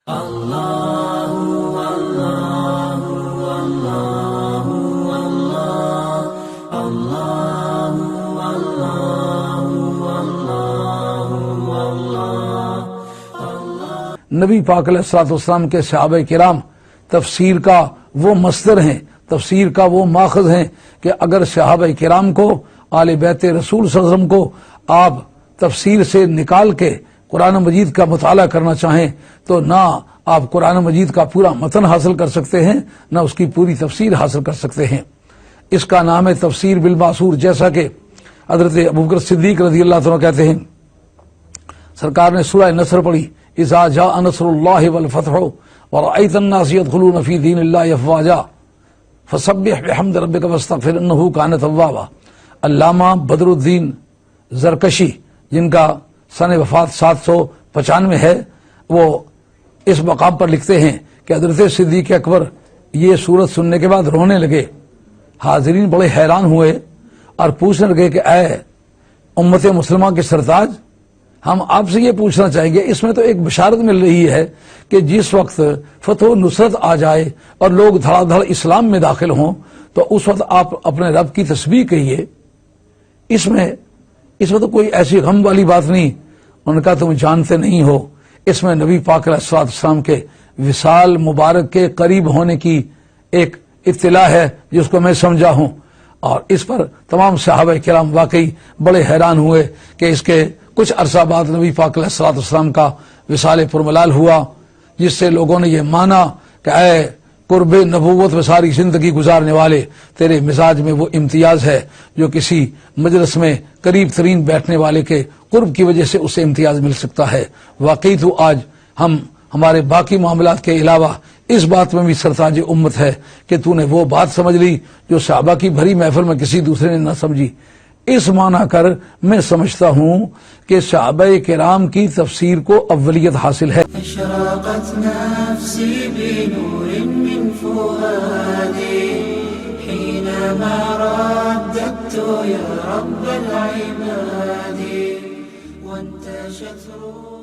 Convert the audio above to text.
نبی پاک علیہ الصلوۃ والسلام کے صحابہ کرام تفسیر کا وہ مصدر ہیں، تفسیر کا وہ ماخذ ہیں کہ اگر صحابہ کرام کو، آل بیت رسول صلی اللہ علیہ وسلم کو آپ تفسیر سے نکال کے قرآن مجید کا مطالعہ کرنا چاہیں تو نہ آپ قرآن مجید کا پورا متن حاصل کر سکتے ہیں، نہ اس کی پوری تفسیر حاصل کر سکتے ہیں۔ اس کا نام ہے تفسیر بالماسور، جیسا کہ حضرت ابوبکر صدیق رضی اللہ عنہ کہتے ہیں، سرکار نے سورہ نصر پڑھی، اذا جاء نصر اللہ والفتح ورأیت الناس يدخلون فی دین اللہ افواجا فسبح بحمد ربک واستغفر انہ کان توابا۔ علامہ بدر الدین زرکشی، جن کا سن وفات 795 ہے، وہ اس مقام پر لکھتے ہیں کہ حضرت صدیق اکبر یہ سورت سننے کے بعد رونے لگے۔ حاضرین بڑے حیران ہوئے اور پوچھنے لگے کہ اے امت مسلمہ کے سرتاج، ہم آپ سے یہ پوچھنا چاہیں گے، اس میں تو ایک بشارت مل رہی ہے کہ جس وقت فتح و نصرت آ جائے اور لوگ دھڑا دھڑ اسلام میں داخل ہوں تو اس وقت آپ اپنے رب کی تسبیح کہیے، اس میں تو کوئی ایسی غم والی بات نہیں۔ ان کا تم جانتے نہیں ہو، اس میں نبی پاک علیہ الصلوۃ والسلام کے وصال مبارک کے قریب ہونے کی ایک اطلاع ہے جس کو میں سمجھا ہوں۔ اور اس پر تمام صحابہ کرام واقعی بڑے حیران ہوئے کہ اس کے کچھ عرصہ بعد نبی پاک علیہ الصلوۃ والسلام کا وصال پرملال ہوا، جس سے لوگوں نے یہ مانا کہ اے قرب نبوت میں ساری زندگی گزارنے والے، تیرے مزاج میں وہ امتیاز ہے جو کسی مجلس میں قریب ترین بیٹھنے والے کے قرب کی وجہ سے اسے امتیاز مل سکتا ہے۔ واقعی تو آج ہم ہمارے باقی معاملات کے علاوہ اس بات میں بھی سرتاج امت ہے کہ تو نے وہ بات سمجھ لی جو صحابہ کی بھری محفل میں کسی دوسرے نے نہ سمجھی۔ اس معنی کر میں سمجھتا ہوں کہ صحابہ کرام کی تفسیر کو اولیت حاصل ہے۔ اشرقت نفسی بنور من فؤادی حینما رددت یا رب العباد وانتشت روحی